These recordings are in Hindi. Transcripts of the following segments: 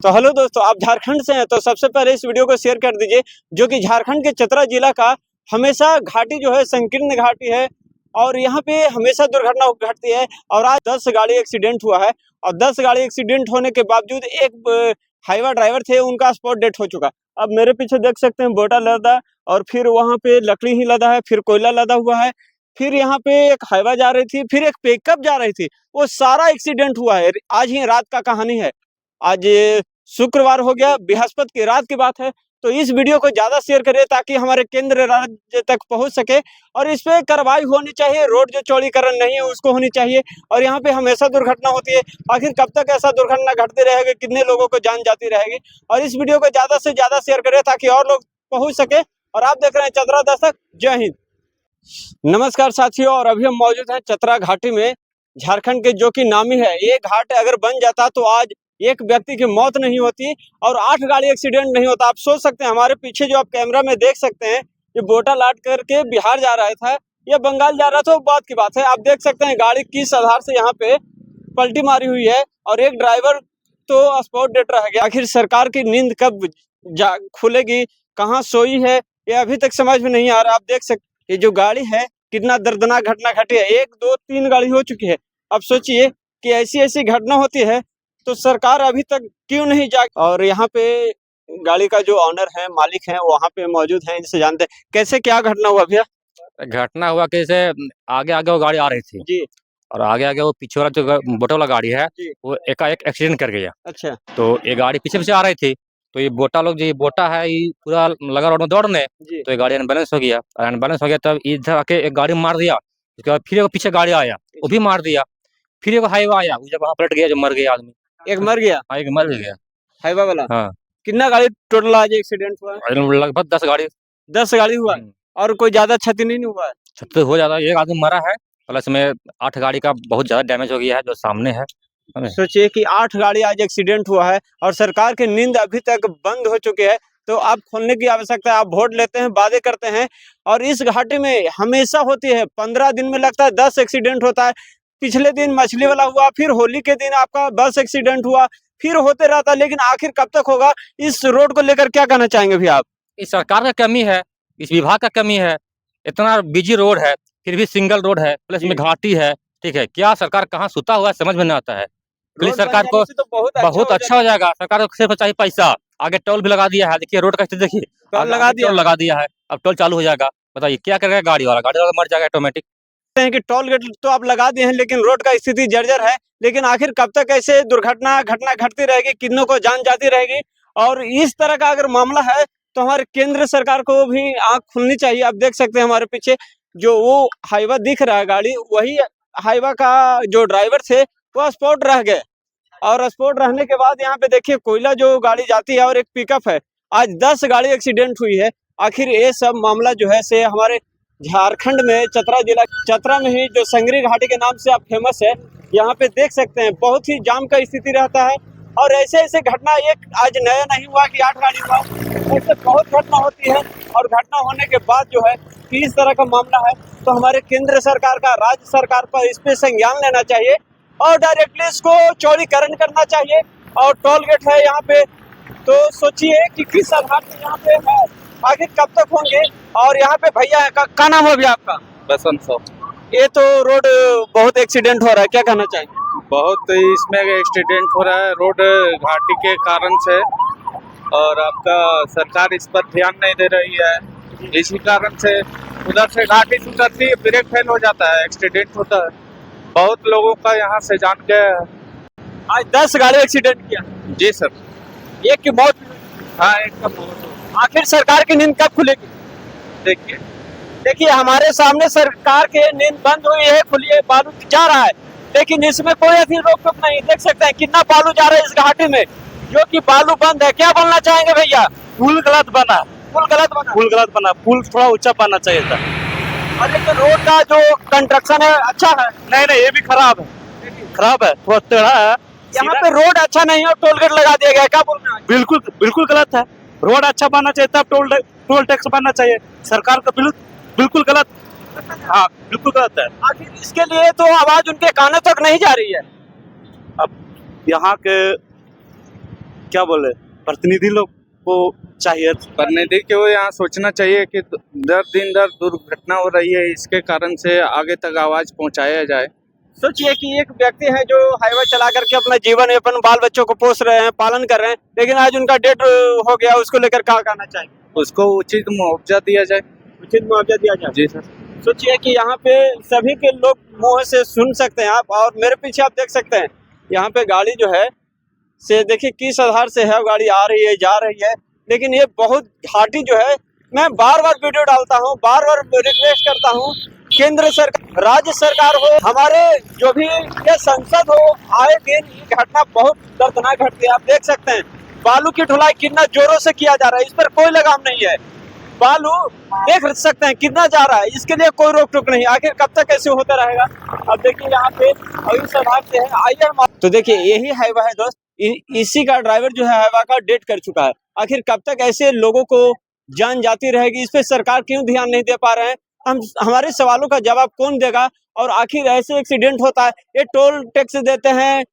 तो हेलो दोस्तों, आप झारखंड से हैं तो सबसे पहले इस वीडियो को शेयर कर दीजिए, जो कि झारखंड के चतरा जिला का हमेशा घाटी जो है संकीर्ण घाटी है और यहाँ पे हमेशा दुर्घटना घटती है। और आज 10 गाड़ी एक्सीडेंट हुआ है और 10 गाड़ी एक्सीडेंट होने के बावजूद एक हाईवा ड्राइवर थे, उनका स्पॉट डेथ हो चुका। अब मेरे पीछे देख सकते हैं बोटा लदा और फिर वहाँ पे लकड़ी ही लदा है, फिर कोयला लदा हुआ है, फिर यहाँ पे एक हाईवा जा रही थी, फिर एक पिकअप जा रही थी। वो सारा एक्सीडेंट हुआ है। आज ही रात का कहानी है। आज शुक्रवार हो गया, बृहस्पति की रात की बात है। तो इस वीडियो को ज्यादा शेयर करें ताकि हमारे केंद्र राज्य तक पहुंच सके और इस पे कार्रवाई होनी चाहिए। रोड जो चौड़ीकरण नहीं है उसको होनी चाहिए। और यहाँ पे हमेशा दुर्घटना होती है। आखिर कब तक ऐसा दुर्घटना घटते रहेगा, कितने लोगों को जान जाती रहेगी। और इस वीडियो को ज्यादा से ज्यादा शेयर करें ताकि और लोग पहुंच सके। और आप देख रहे हैं चतरा दस्तक। जय हिंद। नमस्कार साथियों, और अभी हम मौजूद हैं चतरा घाटी में, झारखंड के जो कि नामी है। ये घाट अगर बन जाता तो आज एक व्यक्ति की मौत नहीं होती और 8 गाड़ी एक्सीडेंट नहीं होता। आप सोच सकते हैं, हमारे पीछे जो आप कैमरा में देख सकते हैं, ये बोटा लाट करके बिहार जा रहा था या बंगाल जा रहा था, वो बात की बात है। आप देख सकते हैं गाड़ी किस आधार से यहाँ पे पलटी मारी हुई है और एक ड्राइवर तो स्पॉट डेड रह गया। आखिर सरकार की नींद कब खुलेगी, कहाँ सोई है, ये अभी तक समझ में नहीं आ रहा। आप देख सकते ये जो गाड़ी है कितना दर्दनाक घटना घटी है। 1 2 3 गाड़ी हो चुकी है। अब सोचिए कि ऐसी ऐसी घटना होती है तो सरकार अभी तक क्यों नहीं जाग। और यहाँ पे गाड़ी का जो ऑनर है, मालिक है, वहाँ पे मौजूद है, इनसे जानते हैं कैसे क्या घटना हुआ भैया। घटना हुआ कि जैसे आगे आगे वो गाड़ी आ रही थी जी और आगे आगे वो पीछे वाला जो बोटा वाला गाड़ी है जी। वो एकाएक एक्सीडेंट कर गया। अच्छा। तो ये गाड़ी पीछे पीछे आ रही थी, तो ये बोटा लोग, जो ये बोटा है, ये पूरा लगा रोड में दौड़ने, जी। तो ये गाड़ी अनबैलेंस हो गया। और अनबैलेंस हो गया तब इधर आके एक गाड़ी मार दिया। उसके बाद फिर एक पीछे गाड़ी आया, वो भी मार दिया। फिर एक हाईवा आया, वो जब वहाँ पलट गया, जो मर गया आदमी। एक मर गया, हाँ, एक मर भी गया। हाईवा वाला। हाँ, कितना गाड़ी टोटल आज एक्सीडेंट हुआ? लगभग 10 गाड़ी। 10 गाड़ी हुआ और कोई ज्यादा क्षति नहीं हुआ है? क्षति हो जाता, एक आदमी मरा है, प्लस में 8 गाड़ी का बहुत ज्यादा डैमेज हो गया है, जो सामने है। सोचिए कि 8 गाड़ी आज एक्सीडेंट हुआ है और सरकार की नींद अभी तक बंद हो चुकी है। तो आप खोलने की आवश्यकता है। आप वोट लेते हैं, वादे करते हैं और इस घाटी में हमेशा होती है। 15 दिन में लगता है 10 एक्सीडेंट होता है। पिछले दिन मछली वाला हुआ, फिर होली के दिन आपका बस एक्सीडेंट हुआ, फिर होते रहता है। लेकिन आखिर कब तक होगा? इस रोड को लेकर क्या कहना चाहेंगे भैया आप? इस सरकार का कमी है, इस विभाग का कमी है। इतना बिजी रोड है, फिर भी सिंगल रोड है, प्लस में घाटी है। ठीक है, क्या सरकार कहाँ सुता हुआ है समझ में नहीं आता है। पुलिस सरकार को तो बहुत अच्छा हो जाएगा। सरकार को सिर्फ चाहिए पैसा। आगे टोल भी लगा दिया है, देखिए रोड का स्थिति देखिए, टोल लगा दिया है। अब टोल चालू हो जाएगा, बताइए क्या करेगा गाड़ी वाला मर जाएगा ऑटोमेटिक। हैं कि टोल गेट तो आप लगा दिए हैं लेकिन रोड का स्थिति जर्जर है। लेकिन आखिर कब तक ऐसे घटना घटती रहेगी, कितनों को जान जाती रहेगी। और इस तरह का अगर मामला है तो हमारे केंद्र सरकार को भी आंख खुलनी चाहिए। आप देख सकते हैं हमारे पीछे जो वो हाईवा दिख रहा है गाड़ी, वही हाईवा का जो ड्राइवर थे वो स्पॉट रह गए। और स्पॉट रहने के बाद यहाँ पे देखिए कोयला जो गाड़ी जाती है और एक पिकअप है। आज 10 गाड़ी एक्सीडेंट हुई है। आखिर ये सब मामला जो है से हमारे झारखंड में चतरा जिला, चतरा में ही जो संगरी घाटी के नाम से आप फेमस है, यहाँ पे देख सकते हैं बहुत ही जाम का स्थिति रहता है। और ऐसे ऐसे घटना एक आज नया नहीं हुआ कि 8 गाड़ी हुआ, ऐसे बहुत घटना होती है। और घटना होने के बाद जो है कि इस तरह का मामला है तो हमारे केंद्र सरकार का, राज्य सरकार पर इस पे संज्ञान लेना चाहिए और डायरेक्टली इसको चौड़ीकरण करना चाहिए। और टोल गेट है यहाँ पे, तो सोचिए कि किस आधार से यहाँ पे है, आगे कब तक होंगे। और यहाँ पे भैया है, क्या नाम है भैया आपका? बसंत साहब। ये तो रोड बहुत एक्सीडेंट हो रहा है, क्या कहना चाहिए? बहुत इसमें एक्सीडेंट हो रहा है रोड घाटी के कारण से, और आपका सरकार इस पर ध्यान नहीं दे रही है। इसी कारण से उधर से घाटी से उतरती है, ब्रेक फेल हो जाता है, एक्सीडेंट होता है। बहुत लोगों का यहाँ से जान गया है। आज 10 गाड़ी एक्सीडेंट किया। जी सर। एक की मौत। हाँ, एक का बहुत। आखिर सरकार की नींद कब खुलेगी? देखिए हमारे सामने सरकार के नींद बंद हुई है, खुली बालू जा रहा है, लेकिन इसमें कोई ऐसी रोक टोक नहीं। देख सकते हैं कितना बालू जा रहा है इस घाटी में, जो कि बालू बंद है। क्या बोलना चाहेंगे भैया? पुल गलत बना, पुल थोड़ा ऊंचा बनना चाहिए था। और एक रोड का जो कंस्ट्रक्शन है अच्छा है? नहीं, ये भी खराब है, थोड़ा टेढ़ा है। यहाँ पे रोड अच्छा नहीं है और टोल गेट लगा दिया गया है, क्या बोलना है? बिल्कुल गलत है। रोड अच्छा बनना चाहिए, तब टोल टैक्स बनना चाहिए। सरकार का बिल्कुल गलत। हाँ, बिल्कुल गलत है। आखिर इसके लिए तो आवाज उनके कानों तक नहीं जा रही है। अब यहाँ के क्या बोले, प्रतिनिधि लोग को चाहिए। प्रतिनिधि को यहाँ सोचना चाहिए कि दर दिन दर दुर्घटना हो रही है, इसके कारण से आगे तक आवाज पहुंचाया जाए। सोचिए कि एक व्यक्ति है जो हाईवे चला करके अपना जीवन अपन बाल बच्चों को पोस रहे हैं, पालन कर रहे हैं, लेकिन आज उनका डेथ हो गया, उसको लेकर क्या कहना चाहिए? उसको उचित मुआवजा दिया जाए। उचित मुआवजा दिया जाए। जी सर। सोचिए कि यहाँ पे सभी के लोग मुंह से सुन सकते हैं आप, और मेरे पीछे आप देख सकते हैं यहाँ पे गाड़ी जो है से देखिए किस आधार से है, गाड़ी आ रही है जा रही है, लेकिन ये बहुत घाटी जो है। मैं बार बार वीडियो डालता हूँ, बार बार रिक्वेस्ट करता हूँ, केंद्र सरकार, राज्य सरकार हो, हमारे जो भी ये संसद हो, आए दिन ये घटना बहुत दर्दनाक घटती है। आप देख सकते हैं बालू की ढुलाई कितना जोरों से किया जा रहा है, इस पर कोई लगाम नहीं है। बालू देख सकते हैं कितना जा रहा है, इसके लिए कोई रोक टोक नहीं। आखिर कब तक ऐसे होता रहेगा? अब देखिए यहाँ पे इस आधार से है, आइए हम तो देखिए यही हाईवा है दोस्त, इसी का ड्राइवर जो है हाईवा का डेथ कर चुका है। आखिर कब तक ऐसे लोगों को जान जाती रहेगी, इस पे सरकार क्यों ध्यान नहीं दे पा रहे हैं? हमारे सवालों का जवाब कौन देगा? और आखिर ऐसे एक्सीडेंट होता है, ये टोल टैक्स देते हैं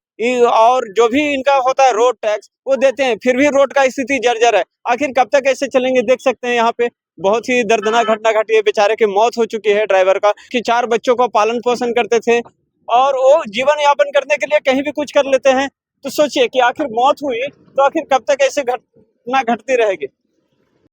और जो भी इनका होता है रोड टैक्स वो देते हैं, फिर भी रोड का स्थिति जर्जर है। आखिर कब तक ऐसे चलेंगे? देख सकते हैं यहाँ पे बहुत ही दर्दनाक घटना घटी है, बेचारे की मौत हो चुकी है ड्राइवर का, कि 4 बच्चों को पालन पोषण करते थे और वो जीवन यापन करने के लिए कहीं भी कुछ कर लेते हैं। तो सोचिए कि आखिर मौत हुई तो आखिर कब तक ऐसे घटना घटती रहेगी?